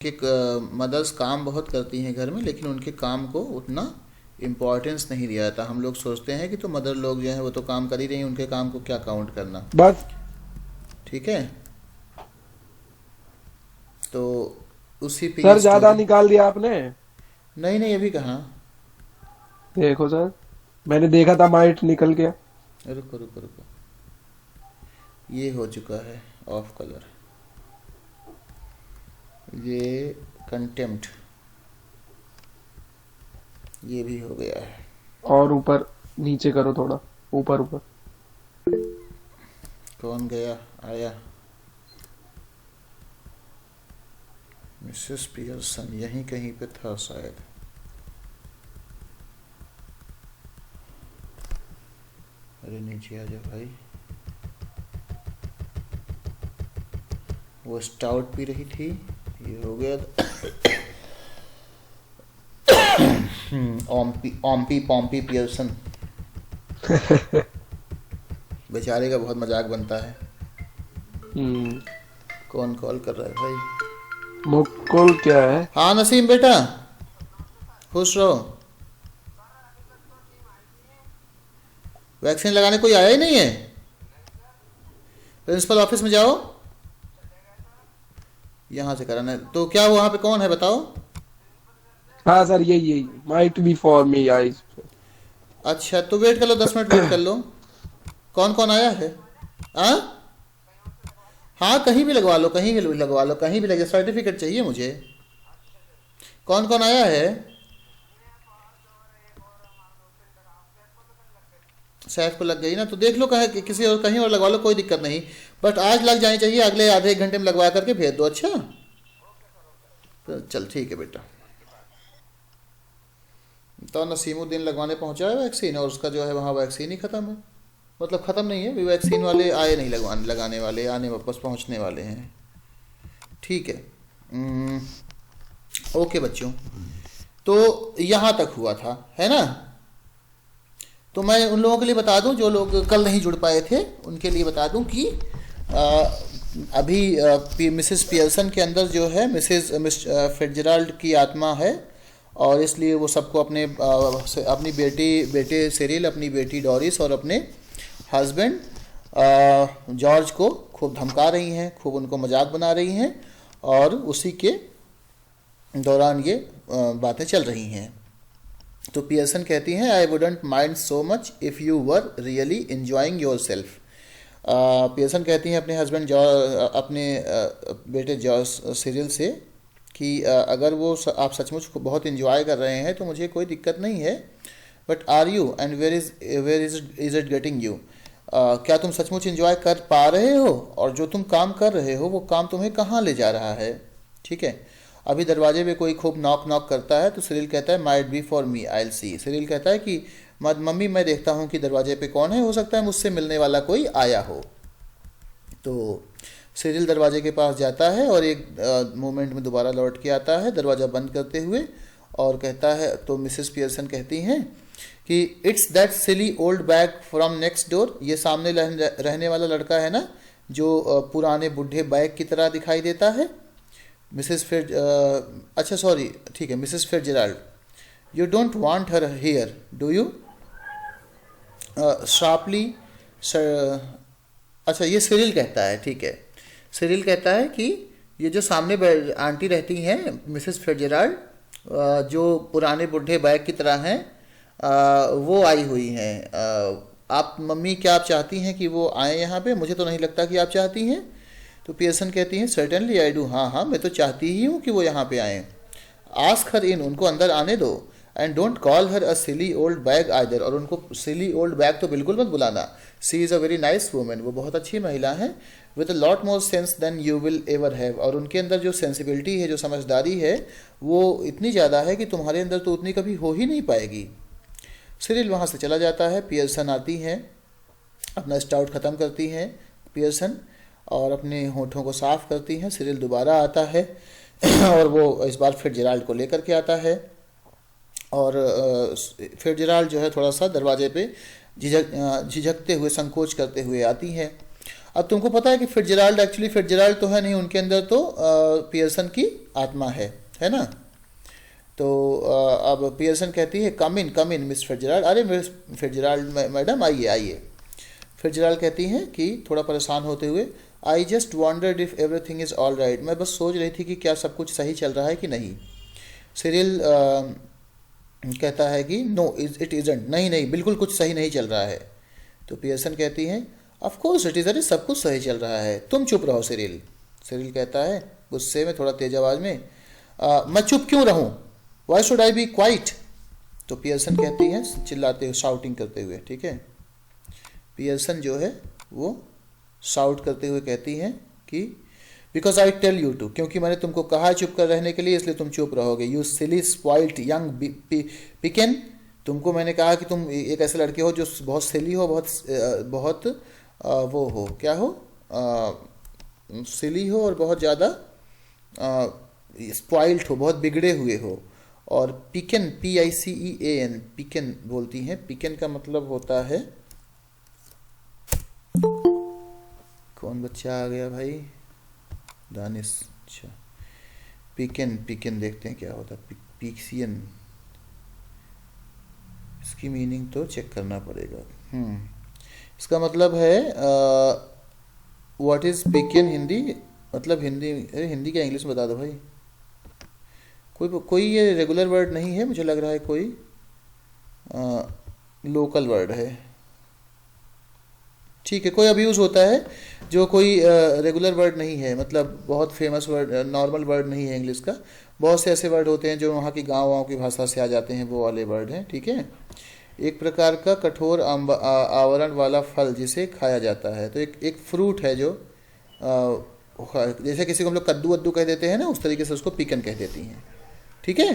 कि मदर्स काम बहुत करती हैं घर में, लेकिन उनके काम को उतना इम्पोर्टेंस नहीं दिया जाता। हम लोग सोचते हैं कि तो मदर लोग जो हैं वो तो काम कर ही रही हैं, उनके काम को क्या काउंट करना। बस। ठीक है, तो उसी पे ये सर ज्यादा स्टोरी। निकाल दिया आपने। नहीं नहीं, अभी कहाँ। देखो सर, मैंने देखा था माइट निकल गया। रुको रुको रुको, ये हो चुका है ऑफ कलर, ये कंटेम्प्ट, ये भी हो गया है। और ऊपर नीचे करो थोड़ा, ऊपर ऊपर। कौन गया आया? मिसेस पियर्सन यहीं कहीं पे था शायद। अरे नीचे आ जा भाई। वो स्टाउट पी रही थी, ये हो गया ओम्पी ओम्पी पॉम्पी पियर्सन। बेचारे का बहुत मजाक बनता है। हम्म। कौन कॉल कर रहा है भाई? मुकुल क्या है? हाँ नसीम बेटा, खुश रहो। वैक्सीन लगाने कोई आया ही नहीं है। प्रिंसिपल ऑफिस में जाओ, यहाँ से कराना है। तो क्या वहाँ पे कौन है बताओ? हाँ सर, यही यही might be for me eyes. अच्छा तो वेट कर लो, 10 मिनट वेट कर लो। कौन कौन आया है? हाँ हाँ, कहीं भी लगवा लो, कहीं भी लगवा लो, कहीं भी लगे, सर्टिफिकेट चाहिए मुझे। कौन कौन आया है? सैफ को लग गई ना, तो देख लो कहीं किसी और, कहीं और लगवा लो, कोई दिक्कत नहीं। बट आज लग जानी चाहिए, अगले आधे एक घंटे में लगवा करके भेज दो। अच्छा तो चल ठीक है बेटा। तो नसीमुद्दीन लगवाने पहुंचा है वैक्सीन, और उसका जो है वहाँ वैक्सीन ही ख़त्म है। मतलब ख़त्म नहीं है, वैक्सीन वाले आए नहीं लगवाने, लगाने वाले आने वापस पहुंचने वाले हैं। ठीक है। ओके बच्चों, तो यहाँ तक हुआ था, है ना? तो मैं उन लोगों के लिए बता दूं जो लोग कल नहीं जुड़ पाए थे, उनके लिए बता दूं कि अभी मिसेस पियर्सन के अंदर जो है मिस फिट्जराल्ड की आत्मा है, और इसलिए वो सबको अपनी बेटे सिरिल, अपनी बेटी डोरिस और अपने हस्बैंड जॉर्ज को खूब धमका रही हैं, खूब उनको मजाक बना रही हैं, और उसी के दौरान ये बातें चल रही हैं। तो पियर्सन कहती हैं, I wouldn't mind so much if you were really enjoying your self. Pearson कहती हैं अपने हस्बैंड अपने बेटे जॉर्ज सिरिल से कि अगर वो आप सचमुच बहुत इन्जॉय कर रहे हैं तो मुझे कोई दिक्कत नहीं है, but are you and where is it getting you? क्या तुम सचमुच इन्जॉय कर पा रहे हो, और जो तुम काम कर रहे हो वो काम तुम्हें कहाँ ले जा रहा है? ठीक है। अभी दरवाजे पे कोई खूब नॉक नॉक करता है, तो सिरिल कहता है might be for me, I will see. Cyril कहता है कि मम्मी मैं देखता हूँ कि दरवाजे पे कौन है, हो सकता है मुझसे मिलने वाला कोई आया हो। तो सिरिल दरवाजे के पास जाता है और एक मोमेंट में दोबारा लौट के आता है दरवाज़ा बंद करते हुए, और कहता है, तो मिसेस पियर्सन कहती हैं कि it's that silly old bag from next door. ये सामने रहने वाला लड़का है ना, जो पुराने बुढ़े बैग की तरह दिखाई देता है। मिसेस फिर अच्छा सॉरी, ठीक है, Mrs Fitzgerald, you don't want her here do you? Sharply sir. अच्छा ये सिरिल कहता है, ठीक है। सिरिल कहता है कि ये जो सामने आंटी रहती हैं मिसेस फिट्जराल्ड, जो पुराने बुढ़े बैग की तरह हैं, वो आई हुई हैं। आप मम्मी क्या आप चाहती हैं कि वो आए यहाँ पे? मुझे तो नहीं लगता कि आप चाहती हैं। तो पियर्सन कहती हैं सर्टेनली आई डू, हाँ हाँ मैं तो चाहती ही हूँ कि वो यहाँ पे आएँ। आस्क हर इन, उनको अंदर आने दो। And don't call her a silly old bag either, और उनको सिली ओल्ड बैग तो बिल्कुल मत बुलाना। She is a very nice woman, वो बहुत अच्छी महिला है, with a lot more sense than you will ever have, और उनके अंदर जो सेंसिबिलिटी है, जो समझदारी है, वो इतनी ज़्यादा है कि तुम्हारे अंदर तो उतनी कभी हो ही नहीं पाएगी। सिरिल वहाँ से चला जाता है, पियर्सन आती हैं, अपना स्टाउट ख़त्म करती हैं पियर्सन, और अपने होठों को साफ़ करती हैं। सिरिल दोबारा आता है और वो इस बार फिट्जराल्ड को लेकर के आता है, और फिट्जराल्ड जो है थोड़ा सा दरवाजे पे झिझकते हुए, संकोच करते हुए आती है, अब तुमको पता है कि फिट्जराल्ड एक्चुअली फिट्जराल्ड तो है नहीं, उनके अंदर तो पियर्सन की आत्मा है ना। तो अब पियर्सन कहती है कम इन मिस फिट्जराल्ड, अरे मिस फिट्जराल्ड मैडम आइए आइए। फिट्जराल्ड कहती हैं कि थोड़ा परेशान होते हुए, I just wandered if everything is all right, मैं बस सोच रही थी कि क्या सब कुछ सही चल रहा है कि नहीं। सिरिल कहता है कि नो इट इज़ंट, नहीं नहीं बिल्कुल कुछ सही नहीं चल रहा है। तो पियर्सन कहती हैं ऑफ कोर्स इट इज़, अरे सब कुछ सही चल रहा है, तुम चुप रहो सिरिल। सिरिल कहता है गुस्से में थोड़ा तेज आवाज़ में, मैं चुप क्यों रहूं, why should I be quiet. तो पियर्सन कहती हैं चिल्लाते हुए, शाउटिंग करते हुए, ठीक है। पियर्सन जो है वो शाउट करते हुए कहती हैं कि because I tell you to, क्योंकि मैंने तुमको कहा चुप कर रहने के लिए, इसलिए तुम चुप रहोगे। यू सिली स्पॉइल्ड यंग पिकन, तुमको मैंने कहा कि तुम एक ऐसे लड़के हो जो बहुत सिली हो, बहुत वो हो, क्या हो, सिली हो और बहुत ज़्यादा स्पॉइल्ड हो, बहुत बिगड़े हुए हो। और पिकन PICEAN पिकन बोलती हैं, पिकन का मतलब होता है, कौन बच्चा आ गया भाई, दानिश, अच्छा पिकन पिकन देखते हैं क्या होता है, पिक्सियन, इसकी मीनिंग तो चेक करना पड़ेगा। इसका मतलब है व्हाट इज़ पिकन हिंदी, मतलब हिंदी, अरे हिंदी क्या इंग्लिश में बता दो भाई, कोई ये रेगुलर वर्ड नहीं है, मुझे लग रहा है कोई लोकल वर्ड है, ठीक है, कोई अब्यूज़ होता है जो कोई रेगुलर वर्ड नहीं है, मतलब बहुत फेमस वर्ड, नॉर्मल वर्ड नहीं है इंग्लिश का। बहुत से ऐसे वर्ड होते हैं जो वहाँ की गाँव की भाषा से आ जाते हैं, वो वाले वर्ड हैं, ठीक है। एक प्रकार का कठोर आवरण वाला फल जिसे खाया जाता है, तो एक फ्रूट है जो जैसे किसी को हम लोग कद्दू वद्दू कह देते हैं ना, उस तरीके से उसको पिकन कह देती हैं, ठीक है।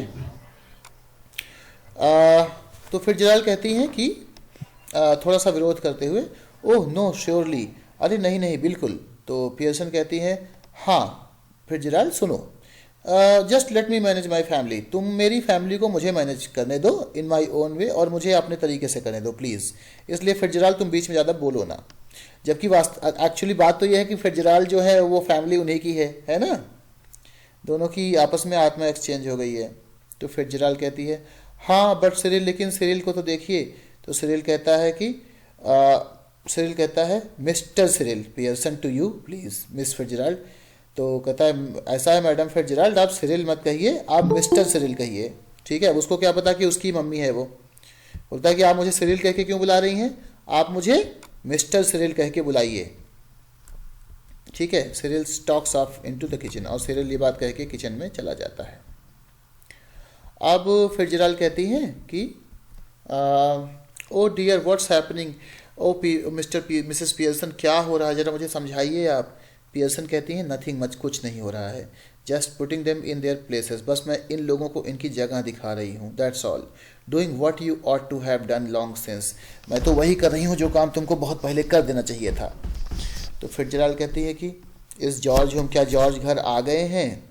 तो फिर जलाल कहती हैं कि थोड़ा सा विरोध करते हुए, ओह नो श्योरली, अरे नहीं नहीं बिल्कुल। तो पियर्सन कहती हैं हाँ, फिर जलाल सुनो, just let me manage my family, तुम मेरी फैमिली को मुझे मैनेज करने दो इन माई ओन वे, और मुझे अपने तरीके से करने दो प्लीज़। इसलिए फिट्जराल्ड तुम बीच में ज़्यादा बोलो ना। जबकि एक्चुअली बात तो यह है कि फिट्जराल्ड जो है वो फैमिली उन्हीं की है ना, दोनों की आपस में आत्मा एक्सचेंज हो गई है। तो फिट्जराल्ड कहती है हाँ बट सिरिल, लेकिन सिरिल को तो देखिए। तो सिरिल कहता है कि सिरिल कहता है mister Cyril Pearson to you please miss Fitzgerald. तो कहता है ऐसा है मैडम फिट्जराल्ड, आप सिरिल मत कहिए, आप मिस्टर सिरिल कहिए, ठीक है। उसको क्या पता कि उसकी मम्मी है, वो बोलता है कि आप मुझे सिरिल कह के क्यों बुला रही हैं, आप मुझे मिस्टर सिरिल कह के बुलाइए, ठीक है। Cyril stocks of into the kitchen, और सिरिल ये बात कह के किचन में चला जाता है। अब फिट्जराल्ड कहती हैं कि ओ डियर व्हाट्स हैपनिंग, ओ मिसेस पियर्सन क्या हो रहा है, ज़रा मुझे समझाइए आप। पियर्सन कहती हैं नथिंग मच, कुछ नहीं हो रहा है, just putting them in their places, बस मैं इन लोगों को इनकी जगह दिखा रही हूँ, that's all. Doing what you ought to have done long since, मैं तो वही कर रही हूँ जो काम तुमको बहुत पहले कर देना चाहिए था। तो फिट्जराल्ड कहती है कि इस जॉर्ज होम, क्या जॉर्ज घर आ गए हैं।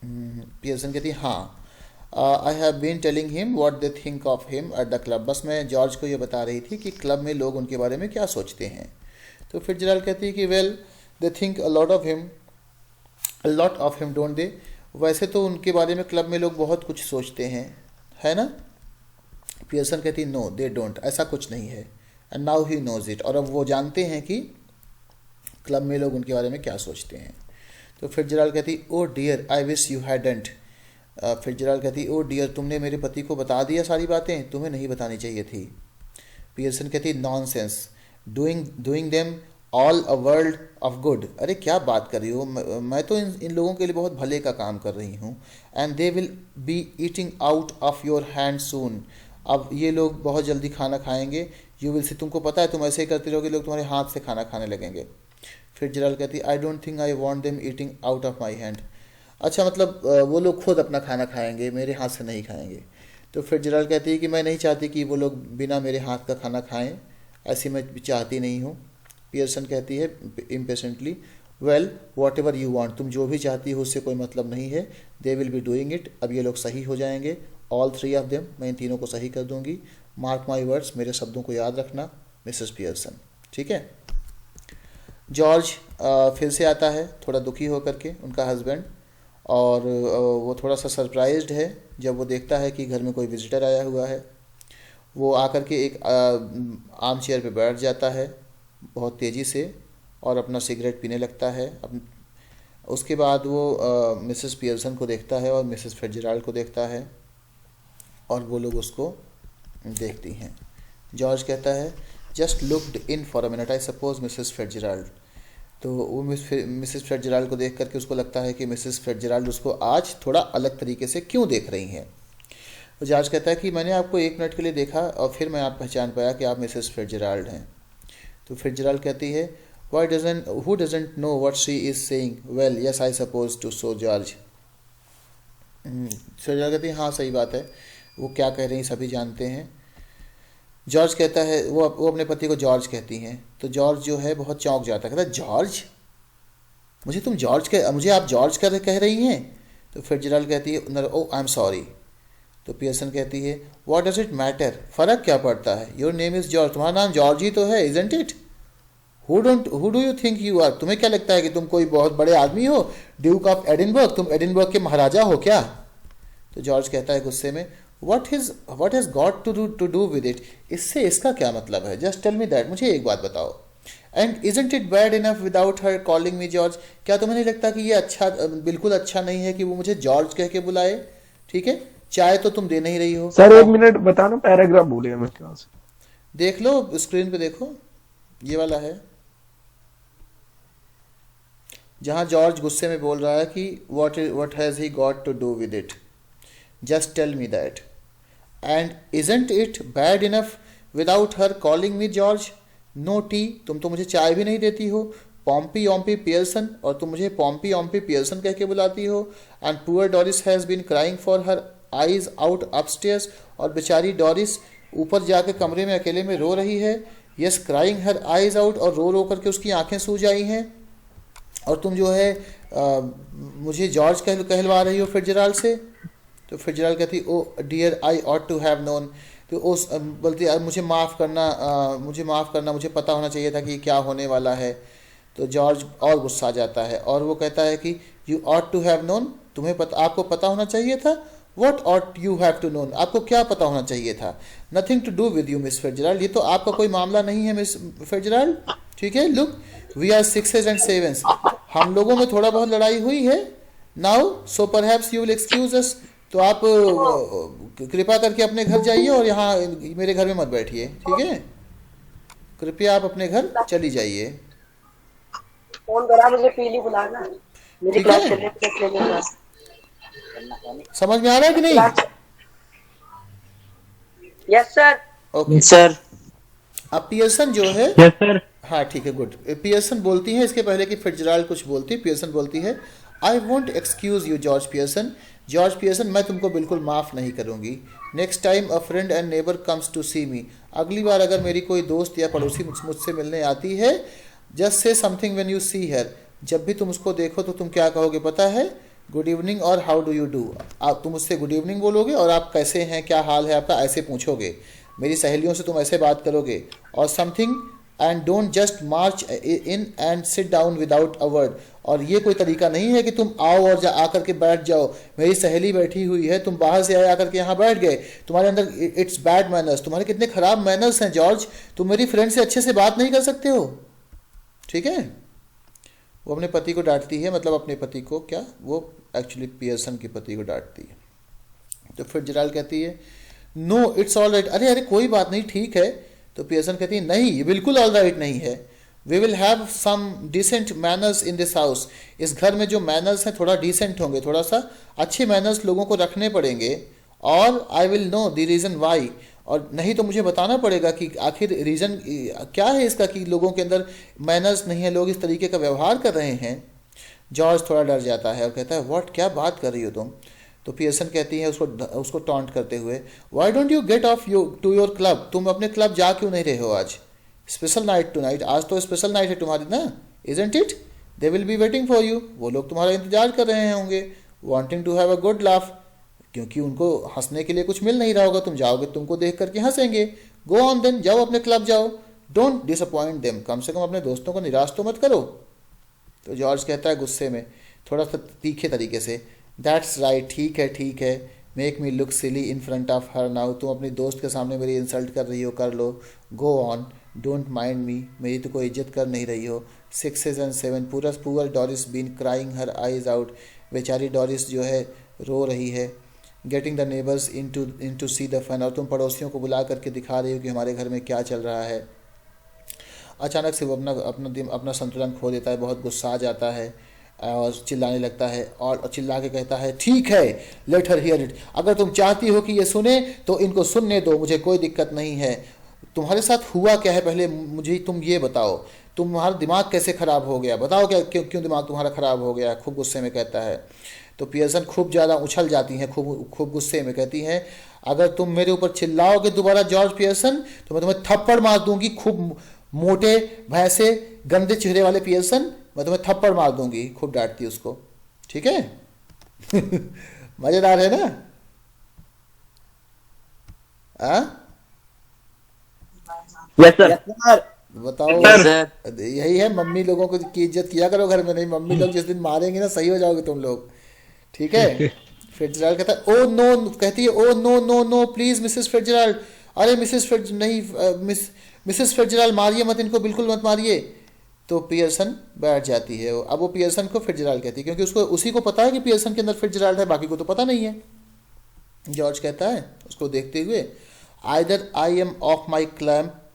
पियर्सन कहती है हाँ, I have been telling him what they think of him at the club, बस मैं जॉर्ज को ये बता रही थी कि क्लब में लोग उनके बारे में क्या सोचते हैं। तो फिट्जराल्ड कहती है कि well they think a lot of him don't they, वैसे तो उनके बारे में क्लब में लोग बहुत कुछ सोचते हैं, है ना। पियर्सन कहती है नो दे डोंट, ऐसा कुछ नहीं है, and now he knows it, और अब वो जानते हैं कि क्लब में लोग उनके बारे में क्या सोचते हैं। तो फिट्जराल्ड कहती oh dear I wish you hadn't, Fitzgerald कहती ओ डियर तुमने मेरे पति को बता दिया सारी बातें, तुम्हें नहीं बतानी चाहिए थी। पियर्सन कहती nonsense, doing them all a world of good, अरे क्या बात कर रही हो, मैं तो इन लोगों के लिए बहुत भले का काम कर रही हूँ। And they will be eating out of your hand soon, अब ये लोग बहुत जल्दी खाना खाएंगे, यू विल सी, तुमको पता है तुम ऐसे ही करते रहोगे, लोग तुम्हारे हाथ से खाना खाने लगेंगे। फिट्जराल्ड कहती I don't think I want them eating out of my hand, अच्छा मतलब वो लोग खुद अपना खाना खाएंगे, मेरे हाथ से नहीं खाएंगे। तो फिट्जराल्ड कहती है कि मैं नहीं चाहती कि वो लोग बिना मेरे हाथ का खाना खाएं, ऐसी मैं चाहती नहीं हूँ। पियर्सन कहती है impatiently well what ever you want, तुम जो भी चाहती हो उससे कोई मतलब नहीं है, दे विल बी डूइंग इट, अब ये लोग सही हो जाएंगे, ऑल थ्री ऑफ देम, मैं इन तीनों को सही कर दूंगी, मार्क माई वर्ड्स, मेरे शब्दों को याद रखना मिसेस पियर्सन, ठीक है। जॉर्ज फिर से आता है थोड़ा दुखी होकर के, उनका हस्बैंड, और वो थोड़ा सा सरप्राइज्ड है जब वो देखता है कि घर में कोई विजिटर आया हुआ है। वो आकर के एक आर्म चेयर पे बैठ जाता है बहुत तेज़ी से और अपना सिगरेट पीने लगता है। उसके बाद वो मिसेस पियर्सन को देखता है और मिसेस फिट्जराल्ड को देखता है और वो लोग उसको देखती हैं। जॉर्ज कहता है just looked in for a minute, I suppose Mrs Fitzgerald. तो वो मिसेस फिट्जराल्ड को देख करके उसको लगता है कि मिसेस फिट्जराल्ड उसको आज थोड़ा अलग तरीके से क्यों देख रही हैं। तो जॉर्ज कहता है कि मैंने आपको 1 मिनट के लिए देखा और फिर मैं आप पहचान पाया कि आप मिसेस फिट्जराल्ड हैं। तो फिट्जराल्ड कहती है who doesn't know what she is saying, well yes I suppose to so George. Fitzgerald कहती है हाँ सही बात है, वो क्या कह रही हैं सभी जानते हैं। जॉर्ज कहता है, वो अपने पति को जॉर्ज कहती हैं। तो जॉर्ज जो है बहुत चौंक जाता है, कहता है जॉर्ज, मुझे आप जॉर्ज कह रही हैं। तो फिट्जराल्ड कहती है ओ आई एम सॉरी। तो पियर्सन कहती है व्हाट डज इट मैटर, फ़र्क क्या पड़ता है, योर नेम इज़ जॉर्ज, तुम्हारा नाम जॉर्ज ही तो है, isn't it. Who do you think you are, तुम्हें क्या लगता है कि तुम कोई बहुत बड़े आदमी हो, ड्यूक ऑफ एडिनबर्ग, तुम एडिनबर्ग के महाराजा हो क्या। तो जॉर्ज कहता है गुस्से में what has got to do with it, इससे इसका क्या मतलब है, जस्ट टेल मी दैट, मुझे एक बात बताओ। And isn't it bad enough without her calling me George, क्या तुम्हें नहीं लगता कि ये अच्छा, बिल्कुल अच्छा नहीं है कि वो मुझे जॉर्ज कह के बुलाए। ठीक है, चाय तो तुम दे नहीं रही हो। सर 1 मिनट बताना, पैराग्राफ भूल गया मैं क्या से। देख लो स्क्रीन पे, देखो ये वाला है जहाँ जॉर्ज गुस्से में बोल रहा है कि what has he got to do with it, just tell me that. And isn't it bad enough without her calling me George, no tea, तुम तो मुझे चाय भी नहीं देती हो, पॉम्पी ऑम्पी पियर्सन, और तुम मुझे पॉम्पी ऑम्पी पियर्सन कह के बुलाती हो। And poor Doris has been crying for her eyes out upstairs, और बेचारी डॉरिस ऊपर जाकर कमरे में अकेले में रो रही है। Yes crying her eyes out, और रो रो करके उसकी आंखें सूज आई हैं। और तुम जो है मुझे जॉर्ज कहलवा रही हो फिट्जराल्ड से। तो फिट्जराल्ड कहती oh dear I ought to have known, तो उस बोलती मुझे माफ़ करना, मुझे पता होना चाहिए था कि क्या होने वाला है। तो जॉर्ज और गुस्सा जाता है और वो कहता है कि you ought to have known, आपको पता होना चाहिए था। What ought you have to known, आपको क्या पता होना चाहिए था। Nothing to do with you miss Fitzgerald, ये तो आपका कोई मामला नहीं है मिस फिट्जराल्ड। ठीक है, look we are 6s and 7s, हम लोगों में थोड़ा बहुत लड़ाई हुई है now, so perhaps you will excuse अस। तो आप कृपया करके अपने घर जाइए और यहाँ मेरे घर में मत बैठिए। ठीक है, कृपया आप अपने घर चली जाइए। फोन करा मुझे, पीली बुलाना, मेरी ठीक क्लास है, चलने क्लास। समझ में आ रहा है कि नहीं। Yes sir. Okay sir. अब पियर्सन जो है, यस सर। हाँ ठीक है, गुड। पियर्सन बोलती है इसके पहले कि फिट्जराल्ड कुछ बोलती है, पियर्सन बोलती है I won't excuse you George Pearson, George Pearson मैं तुमको बिल्कुल माफ़ नहीं करूँगी। Next time a friend and neighbour comes to see me, अगली बार अगर मेरी कोई दोस्त या पड़ोसी मुझसे मिलने आती है, just say something when you see her, जब भी तुम उसको देखो तो तुम क्या कहोगे पता है, गुड इवनिंग और हाउ डू यू डू, आप तुम उससे गुड इवनिंग बोलोगे और आप कैसे हैं, क्या हाल है आपका, ऐसे पूछोगे। मेरी सहेलियों से तुम ऐसे बात करोगे। और something and don't just March in and sit down without a word, और ये कोई तरीका नहीं है कि तुम आओ और आकर के बैठ जाओ, मेरी सहेली बैठी हुई है, तुम बाहर से आए आकर के यहाँ बैठ गए, तुम्हारे अंदर इट्स बैड मैनर्स, तुम्हारे कितने ख़राब मैनर्स हैं जॉर्ज, तुम मेरी फ्रेंड से अच्छे से बात नहीं कर सकते हो। ठीक है, वो अपने पति को डांटती है, मतलब अपने पति को क्या, वो एक्चुअली पियर्सन के पति को डांटती है। तो फिट्जराल्ड कहती है नो इट्स ऑल राइट, अरे कोई बात नहीं, ठीक है। तो पियर्सन कहती है नहीं, ये बिल्कुल ऑल राइट नहीं है। We will have some decent manners in this house, इस घर में जो मैनर्स हैं थोड़ा डिसेंट होंगे, थोड़ा सा अच्छे मैनर्स लोगों को रखने पड़ेंगे। और I will know the reason why, और नहीं तो मुझे बताना पड़ेगा कि आखिर रीज़न क्या है इसका कि लोगों के अंदर मैनर्स नहीं है, लोग इस तरीके का व्यवहार कर रहे हैं। जॉर्ज थोड़ा डर जाता है और कहता है व्हाट, क्या बात कर रही हो तुम। तो पियर्सन कहती है उसको टॉन्ट करते हुए, why don't you get off to your club, तुम अपने क्लब जा क्यों नहीं रहे हो आज, स्पेशल नाइट टू नाइट, आज तो स्पेशल नाइट है तुम्हारी ना, isn't it, they will be waiting for you, वो लोग तुम्हारा इंतजार कर रहे होंगे, wanting to have a good laugh, क्योंकि उनको हंसने के लिए कुछ मिल नहीं रहा होगा, तुम जाओगे तुमको देख करके हंसेंगे। गो ऑन देन, जाओ अपने क्लब जाओ, डोंट डिसअपॉइंट देम, कम से कम अपने दोस्तों को निराश तो मत करो। तो जॉर्ज कहता है गुस्से में, थोड़ा सा तीखे तरीके से, दैट्स राइट, ठीक है, make me look silly in front of her now, तुम अपनी दोस्त के सामने मेरी इंसल्ट कर रही हो, कर लो, go on, don't mind me, मेरी तो कोई इज्जत कर नहीं रही हो। 6 and 7 poor Doris been crying her eyes out, बेचारी डॉरिस जो है रो रही है। Getting the neighbours in to see the fun, और तुम पड़ोसियों को बुला करके दिखा रही हो कि हमारे घर में क्या चल रहा है। अचानक से वो अपना संतुलन खो देता है, बहुत गुस्सा आ जाता है और चिल्लाने लगता है, और चिल्ला के कहता है ठीक है, लेट हर हियर इट, अगर तुम चाहती हो कि ये सुने तो इनको सुनने दो, मुझे कोई दिक्कत नहीं है। तुम्हारे साथ हुआ क्या है पहले मुझे तुम ये बताओ, तुम्हारा दिमाग कैसे ख़राब हो गया, बताओ क्या, क्यों दिमाग तुम्हारा ख़राब हो गया, खूब गुस्से में कहता है। तो पियर्सन खूब ज़्यादा उछल जाती हैं, खूब गुस्से में कहती हैं, अगर तुम मेरे ऊपर चिल्लाओगे दोबारा जॉर्ज पियर्सन तो मैं तुम्हें थप्पड़ मार दूंगी, खूब मोटे भैंसे गंदे चेहरे वाले पियर्सन, मैं तुम्हें थप्पड़ मार दूंगी। खूब डांटती उसको, ठीक है। मजेदार है ना? Yes sir. बताओ। Yes, sir. यही है, मम्मी लोगों को की इज्जत किया करो घर में, नहीं मम्मी लोग जिस दिन मारेंगे ना सही हो जाओगे तुम लोग, ठीक है। फिट्जराल्ड कहता है ओ नो, कहती है oh no no no please Mrs Fitzgerald, अरे मिसेस फिट्जराल्ड मारिए मत इनको, बिल्कुल मत मारिए। तो पियर्सन बैठ जाती है। अब वो पियर्सन को फिट्जराल्ड कहती है क्योंकि उसको उसी को पता है कि पियर्सन के अंदर फिट्जराल्ड है, बाकी को तो पता नहीं है। जॉर्ज कहता है उसको देखते हुए, either I am off my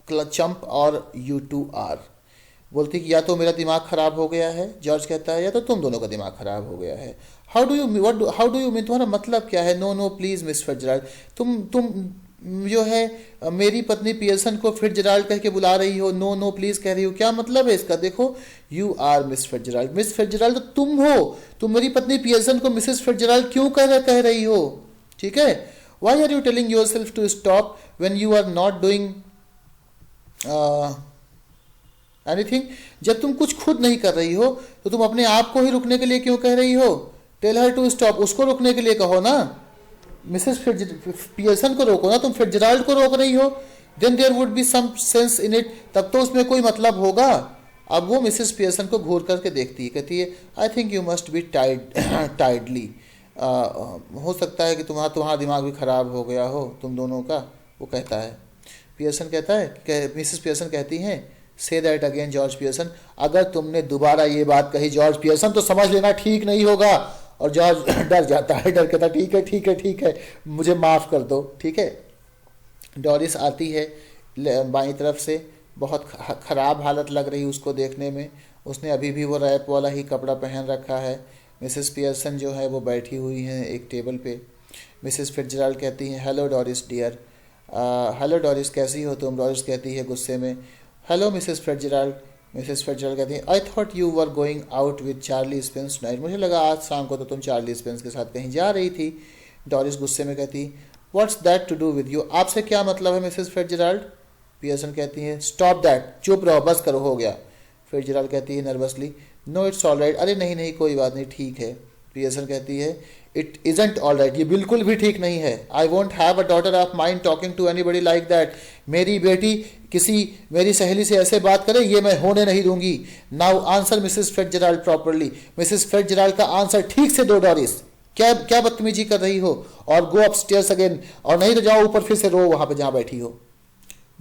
chump और यू टू आर, बोलती कि या तो मेरा दिमाग खराब हो गया है, जॉर्ज कहता है, या तो तुम दोनों का दिमाग खराब हो गया है। हाउ डू यू मीन, तुम्हारा मतलब क्या है? No no please miss Fitzgerald, तुम जो है मेरी पत्नी पियर्सन को फिट्जराल्ड कह के बुला रही हो, नो नो प्लीज कह रही हो, क्या मतलब है इसका? देखो you are miss Fitzgerald, miss Fitzgerald तो तुम हो, तुम मेरी पत्नी पियर्सन को मिसेस फिट्जराल्ड क्यों कह रही हो, ठीक है। Why are you telling yourself to stop when you are not doing anything, जब तुम कुछ खुद नहीं कर रही हो तो तुम अपने आप को ही रुकने के लिए क्यों कह रही हो? टेल हर टू स्टॉप, उसको रुकने के लिए कहो ना, मिसेस पियर्सन को रोको ना, तुम फिट्जराल्ड को रोक रही हो, then there would be some sense in it, तब तो उसमें कोई मतलब होगा। अब वो मिसेस पियर्सन को घूर करके देखती है, कहती है I think you must be tidally, हो सकता है कि तुम्हारा दिमाग भी खराब हो गया हो तुम दोनों का, वो कहता है। पियर्सन कहता है, मिसेस पियर्सन कहती हैं, say that again George Pearson, अगर तुमने दोबारा ये बात कही जॉर्ज पियर्सन तो समझ लेना ठीक नहीं होगा। और जॉर्ज डर जाता है, डर कहता ठीक है मुझे माफ़ कर दो, ठीक है। डॉरिस आती है बाईं तरफ से, बहुत ख़राब हालत लग रही उसको देखने में, उसने अभी भी वो रैप वाला ही कपड़ा पहन रखा है। मिसेस पियर्सन जो है वो बैठी हुई हैं एक टेबल पे। मिसेस फिट्जराल्ड कहती हैं, hello Doris dear, hello Doris कैसी हो तुम? डॉरिस कहती है गुस्से में, hello Mrs Fitzgerald. Mrs Fitzgerald कहती है, I thought you were going out with Charlie Spence night, मुझे लगा आज शाम को तो तुम चार्ली स्पेंस के साथ कहीं जा रही थी। डॉरिस गुस्से में कहती, what's that to do with you, आपसे क्या मतलब है मिसेस फिट्जराल्ड? पियर्सन कहती है, स्टॉप दैट, चुप रहो, बस करो, हो गया। फिट्जराल्ड कहती है nervously, no it's all right, अरे नहीं कोई बात नहीं, ठीक है। पियर्सन कहती है, इट इजंट ऑल राइट, ये बिल्कुल भी ठीक नहीं है। I won't have a daughter of mine talking to anybody like that, मेरी बेटी मेरी सहेली से ऐसे बात करे, ये मैं होने नहीं दूंगी। Now answer Mrs Fitzgerald properly, Mrs Fitzgerald का आंसर ठीक से दो डॉरिस, क्या बदतमीजी कर रही हो, और गो अपस्टेयर्स अगेन, और नहीं तो जाओ ऊपर फिर से रो वहाँ पे जहाँ बैठी हो।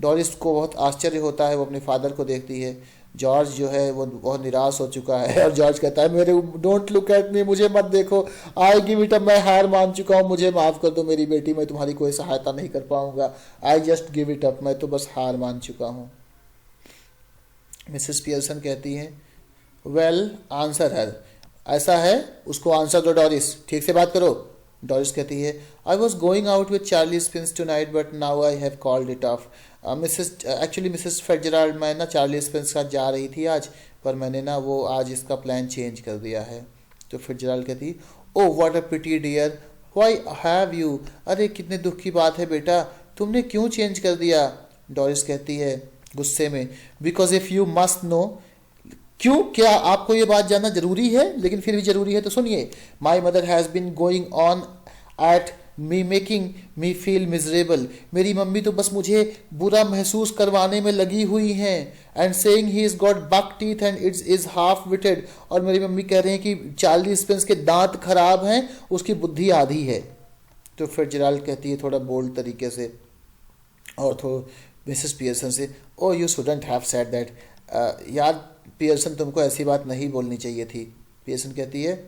डॉरिस को बहुत आश्चर्य होता है, वो अपने फादर को देखती है। जॉर्ज जो है वो बहुत निराश हो चुका है, और जॉर्ज कहता है, मेरे डोंट लुक एट मी, मुझे मत देखो, आई गिव इट अप, मैं हार मान चुका हूँ, मुझे माफ़ कर दो मेरी बेटी, मैं तुम्हारी कोई सहायता नहीं कर पाऊंगा, I just give it up, मैं तो बस हार मान चुका हूँ। मिसेस पियर्सन कहती हैं, वेल आंसर हर, ऐसा है उसको आंसर दो डॉरिस, ठीक से बात करो। डॉरिस कहती है, I was going out with Charlie Spins tonight but now I have called it off. Mrs Fitzgerald, मैं ना चार्ली स्पिंस के साथ जा रही थी आज, पर मैंने ना वो आज इसका प्लान चेंज कर दिया है। तो फिट्जराल्ड कहती, oh what a pity dear, why have you, अरे कितने दुख की बात है बेटा, तुमने क्यों चेंज कर दिया? डॉरिस कहती है गुस्से में, because if you must know, क्यों, क्या आपको ये बात जानना जरूरी है? लेकिन फिर भी जरूरी है तो सुनिए। My mother has been going on at me making me feel miserable. मेरी मम्मी तो बस मुझे बुरा महसूस करवाने में लगी हुई हैं। And saying he is got buck teeth and it's is half witted, और मेरी मम्मी कह रहे हैं कि चार्ली स्पेंस के दांत खराब हैं, उसकी बुद्धि आधी है। तो फिट्जराल्ड कहती है थोड़ा बोल्ड तरीके से और थोड़ा मिसेस पियर्सन से, oh you shouldn't have said that. यार पियर्सन, तुमको ऐसी बात नहीं बोलनी चाहिए थी। पियर्सन कहती है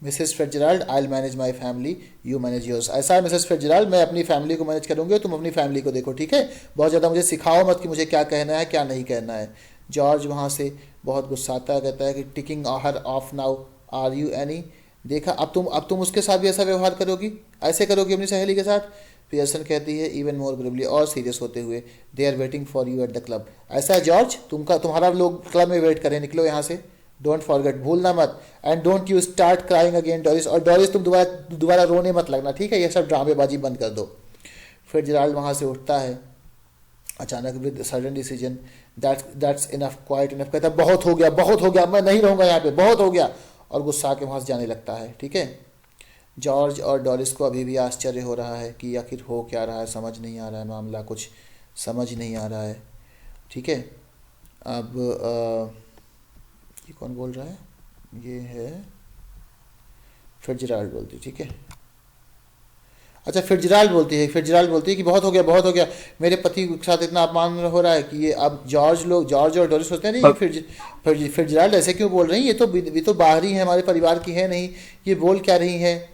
Mrs Fitzgerald I will manage my family, you manage yours. ऐसा है मिसेस फिट्जराल्ड, मैं अपनी फैमिली को मैनेज करूँगी और तुम अपनी फैमिली को देखो, ठीक है। बहुत ज़्यादा मुझे सिखाओ मत कि मुझे क्या कहना है क्या नहीं कहना है। जॉर्ज वहाँ से बहुत गुस्साता है, कहता है कि ticking her off now, are you any. देखा, अब तुम उसके साथ भी ऐसा व्यवहार करोगी, ऐसे करोगी अपनी सहेली के साथ। पियर्सन कहती है इवन मोर ग्रेवली, और सीरियस होते हुए, they are waiting for you at the club. ऐसा है जॉर्ज, तुम्हारा लोग क्लब में वेट करें, निकलो यहाँ से, डोंट फॉरगेट, भूलना मत। And don't you start crying again Doris, और डोरिस तुम दोबारा रोने मत लगना, ठीक है। ये सब ड्रामेबाजी बंद कर दो। फिर जेराल्ड वहाँ से उठता है अचानक with sudden decision, that's enough, quite enough. कहता है बहुत हो गया, मैं नहीं रहूँगा यहाँ पे, बहुत हो गया, और गुस्सा के वहाँ से जाने लगता है, ठीक है। जॉर्ज और डोरिस को अभी भी आश्चर्य हो रहा है कि आखिर हो क्या रहा है, समझ नहीं आ रहा है, मामला कुछ समझ नहीं आ रहा है, ठीक है। अब ये कौन बोल रहा है, ये है फिट्जराल्ड बोलती, ठीक है। अच्छा, फिट्जराल्ड बोलती है कि बहुत हो गया, मेरे पति के साथ इतना अपमान हो रहा है कि ये। अब जॉर्ज और डोरिस होते हैं नहीं, फिट्जराल्ड ऐसे क्यों बोल रही हैं, ये तो बाहरी है, हमारे परिवार की है नहीं, ये बोल क्या रही हैं।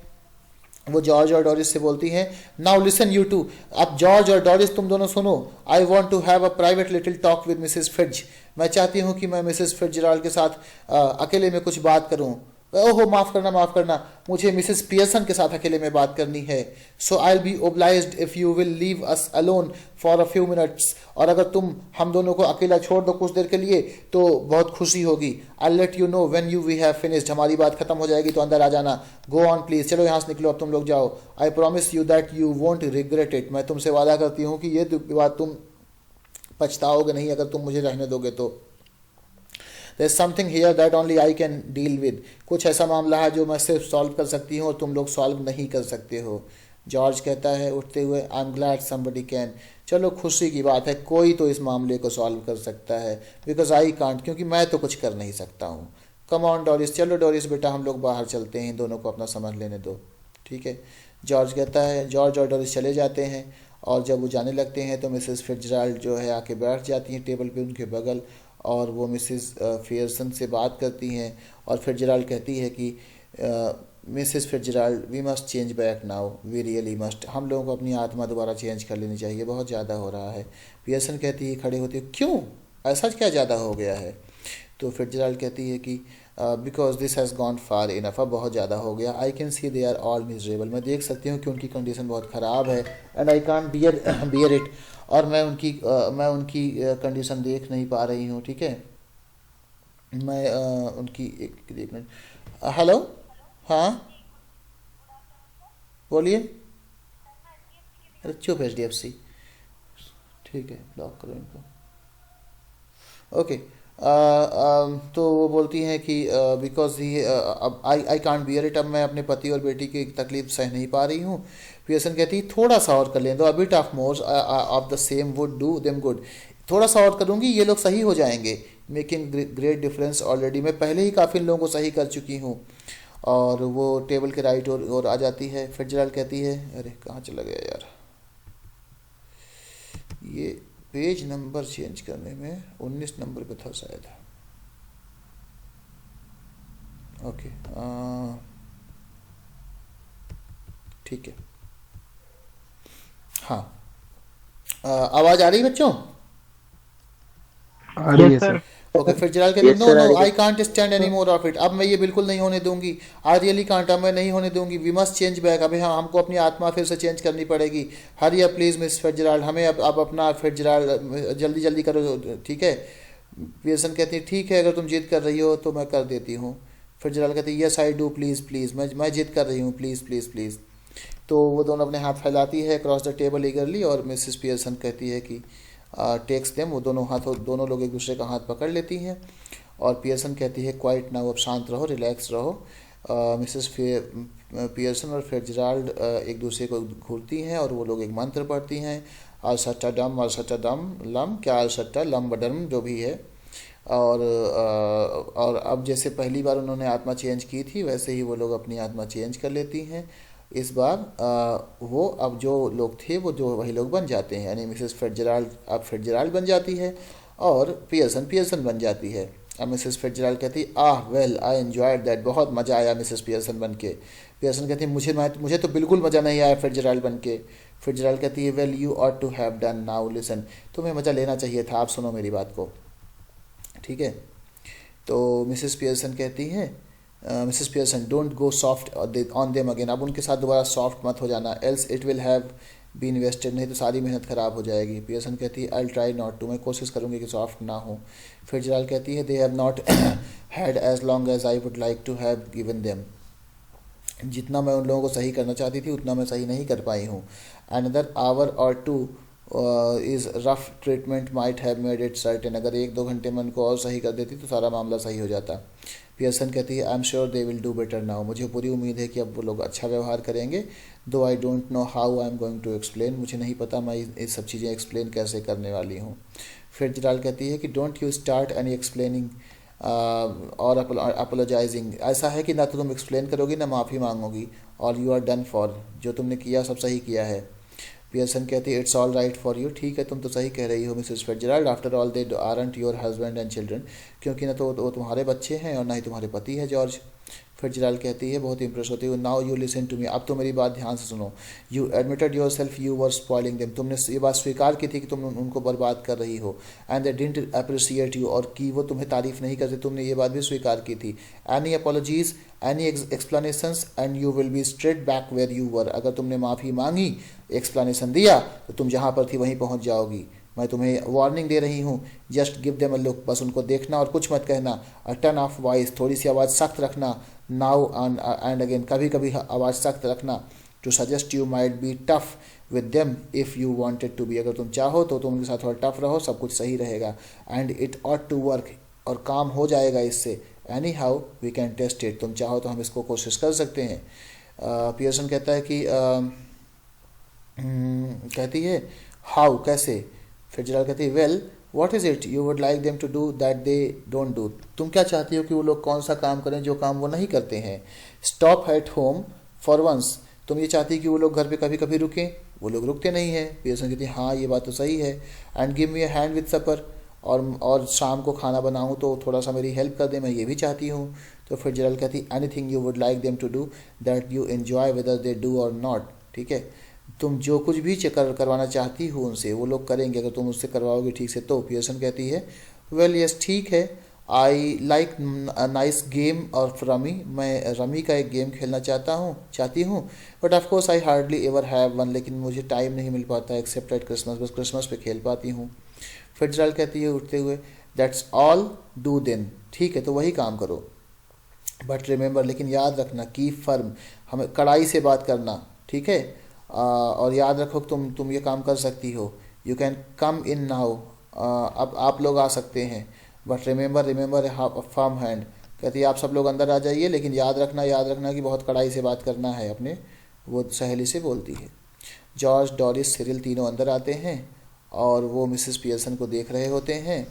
वो जॉर्ज और डोरिस से बोलती हैं, नाउ लिसन यू टू। अब जॉर्ज और डोरिस तुम दोनों सुनो, I want to have a private little talk with Mrs Fitz. मैं चाहती हूँ कि मैं मिसेस फिट्जराल्ड के साथ अकेले में कुछ बात करूँ। ओहो माफ़ करना, मुझे मिसेस पियर्सन के साथ अकेले में बात करनी है। So I will be obliged if you will leave us alone for a few minutes. और अगर तुम हम दोनों को अकेला छोड़ दो कुछ देर के लिए तो बहुत खुशी होगी। I let you know when we have finished, हमारी बात खत्म हो जाएगी तो अंदर आ जाना। गो ऑन प्लीज़, चलो यहाँ से निकलो, अब तुम लोग जाओ। I promise you that you won't regret it, मैं तुमसे वादा करती हूँ कि ये बात तुम पछताओगे नहीं अगर तुम मुझे रहने दोगे तो। There is something here that only I can deal with, कुछ ऐसा मामला है जो मैं सिर्फ सॉल्व कर सकती हूँ और तुम लोग सॉल्व नहीं कर सकते हो। जॉर्ज कहता है उठते हुए, I am glad somebody can, चलो खुशी की बात है, कोई तो इस मामले को सॉल्व कर सकता है। बिकॉज आई कांट, क्योंकि मैं तो कुछ कर नहीं सकता हूँ। कम ऑन डोरिस, चलो डोरिस बेटा हम लोग बाहर चलते हैं, इन दोनों को अपना समझ लेने दो, ठीक है। जॉर्ज और डोरिस चले जाते हैं, और जब वो जाने लगते हैं तो मिसेस फिट्जराल्ड जो है आके बैठ जाती हैं टेबल पे उनके बगल, और वो मिसेस फियर्सन से बात करती हैं। और फिट्जराल्ड कहती है कि Mrs Fitzgerald, we must change back now, we really must, हम लोगों को अपनी आत्मा दोबारा चेंज कर लेनी चाहिए, बहुत ज़्यादा हो रहा है। पियर्सन कहती है, खड़े होती है, क्यों, ऐसा क्या ज़्यादा हो गया है। तो फिट्जराल्ड कहती है कि because this has gone far enough, अब बहुत ज़्यादा हो गया। I can see they are all miserable, मैं देख सकती हूँ कि उनकी कंडीशन बहुत ख़राब है। And I can't bear it, और मैं उनकी कंडीशन देख नहीं पा रही हूँ, ठीक है। मैं उनकी एक मिनट, हेलो, हाँ बोलिए। अरे चुप, HDFC, ठीक है, ब्लॉक करो इनको, ओके। तो वो बोलती हैं कि बिकॉज ही अब आई कांट बियर इट, अब मैं अपने पति और बेटी की तकलीफ सह नहीं पा रही हूँ। पियर्सन कहती है थोड़ा सा और कर लें, दो a bit of more of the same would do them good, थोड़ा सा और करूँगी ये लोग सही हो जाएंगे। मेकिंग ग्रेट डिफरेंस ऑलरेडी, मैं पहले ही काफ़ी लोगों को सही कर चुकी हूँ। और वो टेबल के राइट और आ जाती है। फिट्जराल्ड कहती है, अरे कहाँ चला गया यार, ये पेज नंबर चेंज करने में 19 नंबर पे था शायद, ओके, ठीक है, हाँ। आवाज़ आ रही है बच्चों? आ रही है सर। ओके, फिट्जराल्ड कहती है no I can't stand any more of it, अब मैं ये बिल्कुल नहीं होने दूंगी। आई रियली कांट, अब मैं नहीं होने दूंगी। वी मस्ट चेंज बैक, अभी हमको अपनी आत्मा फिर से चेंज करनी पड़ेगी। Hurry up please miss Fitzgerald, हमें अब अपना फिट्जराल्ड जल्दी करो, ठीक है। पियर्सन कहती है ठीक है, अगर तुम जिद कर रही हो तो मैं कर देती हूँ। फिट्जराल्ड कहती है यस आई डू, प्लीज़ मैं जिद कर रही हूँ, प्लीज़। तो वो दोनों अपने हाथ फैलाती है अक्रॉस द टेबल ईगरली, और मिसेस पियर्सन कहती है कि टेक्स देम, वो दोनों लोग एक दूसरे का हाथ पकड़ लेती हैं। और पियर्सन कहती है क्वाइट नाउ, अब शांत रहो, रिलैक्स रहो। मिसेस पियर्सन और फिट्जराल्ड एक दूसरे को घूरती हैं और वो लोग एक मंत्र पढ़ती हैं, अलसट्टा डम लम, क्या अलसट्टा लम बडम जो भी है। और अब जैसे पहली बार उन्होंने आत्मा चेंज की थी वैसे ही वो लोग अपनी आत्मा चेंज कर लेती हैं। इस बार वो अब जो लोग थे वो जो वही लोग बन जाते हैं, यानी मिसेस फिट्जराल्ड अब फिट्जराल्ड बन जाती है और पियर्सन पियर्सन बन जाती है। अब मिसेस फिट्जराल्ड कहती है वेल आई एंजॉयड दैट, बहुत मज़ा आया मिसेस पियर्सन बन के। पियर्सन कहती है मुझे तो बिल्कुल मज़ा नहीं आया फिट्जराल्ड बन के। फिट्जराल्ड कहती है well you ought to have done, now listen, तुम्हें मज़ा लेना चाहिए था, आप सुनो मेरी बात को, ठीक है। तो मिसेस पियर्सन कहती है Mrs Pearson don't go soft on them again, अब उनके साथ दोबारा सॉफ्ट मत हो जाना, else it will have been wasted, नहीं तो सारी मेहनत ख़राब हो जाएगी। पियर्सन कहती है आई ट्राई नॉट टू, मैं कोशिश करूँगी कि सॉफ्ट ना हो। फिट्जराल्ड कहती है they have not had as long as I would like to have given them, जितना मैं उन लोगों को सही करना चाहती थी उतना मैं सही नहीं कर पाई हूँ। अनदर आवर और two is rough treatment might have made it certain, अगर 1-2 घंटे में उनको और सही कर देती तो सारा मामला सही हो जाता। पियर्सन कहती है I am sure they will do better now, मुझे पूरी उम्मीद है कि अब वो लोग अच्छा व्यवहार करेंगे। Though I don't know how I am going to explain, मुझे नहीं पता मैं ये सब चीज़ें एक्सप्लेन कैसे करने वाली हूँ। फिट्जराल्ड कहती है कि don't you start any explaining और अपोलोजाइजिंग, ऐसा है कि ना तो तुम एक्सप्लेन करोगी ना माफ़ी मांगोगी, और यू आर डन फॉर, जो तुमने किया सब सही किया है। पियर्सन कहती है it's all right for you, ठीक है तुम तो सही कह रही हो Mrs Fitzgerald, after all they aren't your husband and children, क्योंकि ना तो वो तुम्हारे बच्चे हैं और ना ही तुम्हारे पति है जॉर्ज। फिट्जराल्ड कहती है बहुत इंप्रेस होती है, now you listen to me, अब तो मेरी बात ध्यान से सुनो। You admitted yourself you were spoiling them, तुमने ये बात स्वीकार की थी कि तुम उनको बर्बाद कर रही हो। And they didn't appreciate you, और कि वो तुम्हें तारीफ नहीं करते, तुमने ये बात भी स्वीकार की थी। Any apologies any explanations and you will be straight back where you were, अगर तुमने माफ़ी मांगी एक्सप्लेनेशन दिया तो तुम जहाँ पर थी वहीं पहुँच जाओगी। मैं तुम्हें वार्निंग दे रही हूँ, just give them a look, बस उनको देखना और कुछ मत कहना। अ टर्न ऑफ वॉइस, थोड़ी सी आवाज़ सख्त रखना। नाउ एंड अगेन, कभी कभी आवाज़ सख्त रखना। To suggest you might be tough with them if you wanted to be, अगर तुम चाहो तो तुम उनके साथ थोड़ा टफ रहो, सब कुछ सही रहेगा। And it ought to work, और काम हो जाएगा इससे। Anyhow we can test it, तुम चाहो तो हम इसको कोशिश कर सकते हैं। पियर्सन कहता है कि कहती है हाउ, कैसे। फिट्जराल्ड कहती है well what is it you would like them to do that they don't do, तुम क्या चाहती हो कि वो लोग कौन सा काम करें जो काम वो नहीं करते हैं। Stop at home for once, तुम ये चाहती कि वो लोग घर पे कभी कभी रुकें, वो लोग रुकते नहीं हैं। पियर्सन कहती है हाँ ये बात तो सही है। And give me a hand with supper, और शाम को खाना बनाऊँ तो थोड़ा सा मेरी हेल्प कर दे, मैं ये भी चाहती हूँ। तो फिट्जराल्ड कहती anything you would like them to do that you enjoy whether they do or not, ठीक है, तुम जो कुछ भी करवाना चाहती हो उनसे वो लोग करेंगे अगर तुम उससे करवाओगे ठीक से तो। पियर्सन कहती है वेल यस ठीक है, I like nice game of rummy, मैं रमी का एक गेम खेलना चाहती हूँ, but of course I hardly ever have one, लेकिन मुझे टाइम नहीं मिल पाता एक्सेप्ट एट क्रिसमस, बस क्रिसमस पे खेल पाती हूँ। फिट्जराल्ड कहती है उठते हुए दैट्स ऑल डू देन, ठीक है तो वही काम करो, बट रिमेंबर, लेकिन याद रखना की फर्म, हमें कड़ाई से बात करना, ठीक है। और याद रखो कि तुम ये काम कर सकती हो। You can come in now, अब आप लोग आ सकते हैं, बट रिमेंबर फर्म हैंड, कहती है आप सब लोग अंदर आ जाइए, लेकिन याद रखना कि बहुत कड़ाई से बात करना है अपने, वो सहेली से बोलती है। जॉर्ज, डॉरिस, सिरिल तीनों अंदर आते हैं और वो मिसेस पियर्सन को देख रहे होते हैं।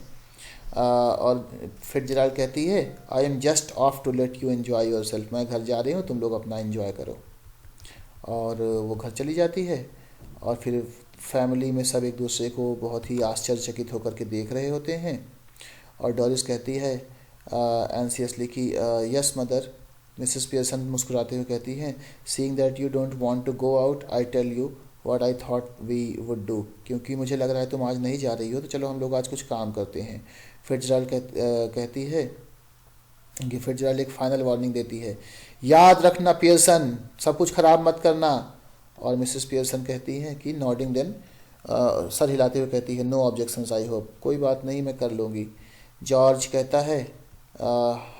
और फिट्जराल्ड कहती है I am just off to let you enjoy yourself, मैं घर जा रही हूँ, तुम लोग अपना एंजॉय करो। और वो घर चली जाती है और फिर फैमिली में सब एक दूसरे को बहुत ही आश्चर्यचकित होकर के देख रहे होते हैं। और डॉरिस कहती है एंसियसली कि यस मदर। मिसेस पियर्सन मुस्कुराते हुए कहती हैं seeing that you don't want to go out I tell you what I thought we would do, क्योंकि मुझे लग रहा है तुम आज नहीं जा रही हो तो चलो हम लोग आज कुछ काम करते हैं। फिट्जराल्ड कहती है कि फिट्जराल्ड एक फाइनल वार्निंग देती है याद रखना पियर्सन, सब कुछ ख़राब मत करना। और मिसेस पियर्सन कहती हैं कि नॉडिंग देन, सर हिलाते हुए कहती है नो ऑब्जेक्शंस आई होप, कोई बात नहीं मैं कर लूँगी। जॉर्ज कहता है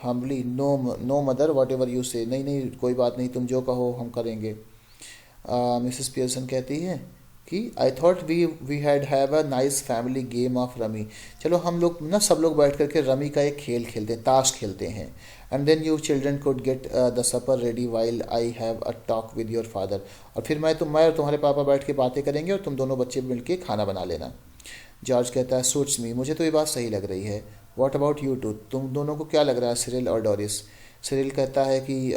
humbly no mother whatever you say, नहीं कोई बात नहीं, तुम जो कहो हम करेंगे। मिसेस पियर्सन कहती है कि I thought we have a nice family game of rummy, चलो हम लोग ना सब लोग बैठ करके रमी का एक खेल खेलते हैं, ताश खेलते हैं। And then you children could get the supper ready while I have a talk with your father. और फिर मैं और तुम्हारे पापा बैठ के बातें करेंगे और तुम दोनों बच्चे मिलके खाना बना लेना। जॉर्ज कहता है सूट्स मी, मुझे तो ये बात सही लग रही है। व्हाट अबाउट यू टू, तुम दोनों को क्या लग रहा है सिरिल और डोरिस? सिरिल कहता है कि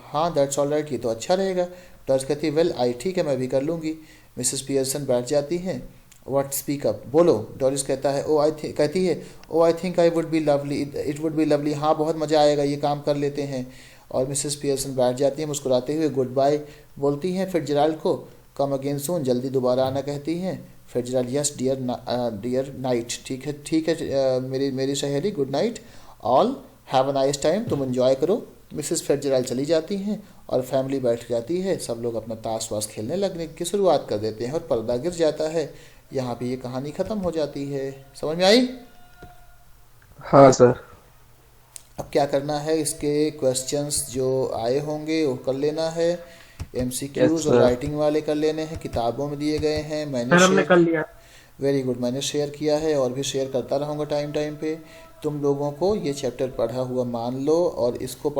हाँ दैट्स ऑल राइट, ये तो अच्छा रहेगा। डोरिस कहती है वेल आई, ठीक है मैं भी कर लूँगी। मिसेस पियर्सन बैठ जाती हैं। व्हाट, स्पीक अप, बोलो। डोरिस कहता है ओ आई थिंक, कहती है oh I think I would be lovely, it would be lovely, हाँ बहुत मज़ा आएगा, ये काम कर लेते हैं। और मिसेस पियर्सन बैठ जाती है मुस्कुराते हुए, गुड बाय बोलती हैं फिट्जराल्ड को। कम अगेन सून, जल्दी दोबारा आना कहती हैं। Fitzgerald yes dear dear night, ठीक है मेरी मेरी सहेली, good night all, have a nice time, तुम एंजॉय करो। मिसेस फिट्जराल्ड चली जाती हैं और फैमिली बैठ जाती है। सब लोग अपना ताश वाश खेलने लगने की शुरुआत कर देते हैं और पर्दा गिर जाता है। यहाँ पे ये कहानी ख़त्म हो जाती है। समझ में आई? हाँ सर। अब क्या करना है, इसके क्वेश्चंस जो आए होंगे वो कर लेना है। यस एमसीक्यूज और सर। राइटिंग वाले कर लेने हैं, किताबों में दिए गए हैं, मैंने सर हमने शेयर, कर लिया। वेरी गुड, मैंने शेयर किया है और भी शेयर करता रहूँगा टाइम टाइम पे। तुम लोगों को ये चैप्टर पढ़ा हुआ मान लो और इसको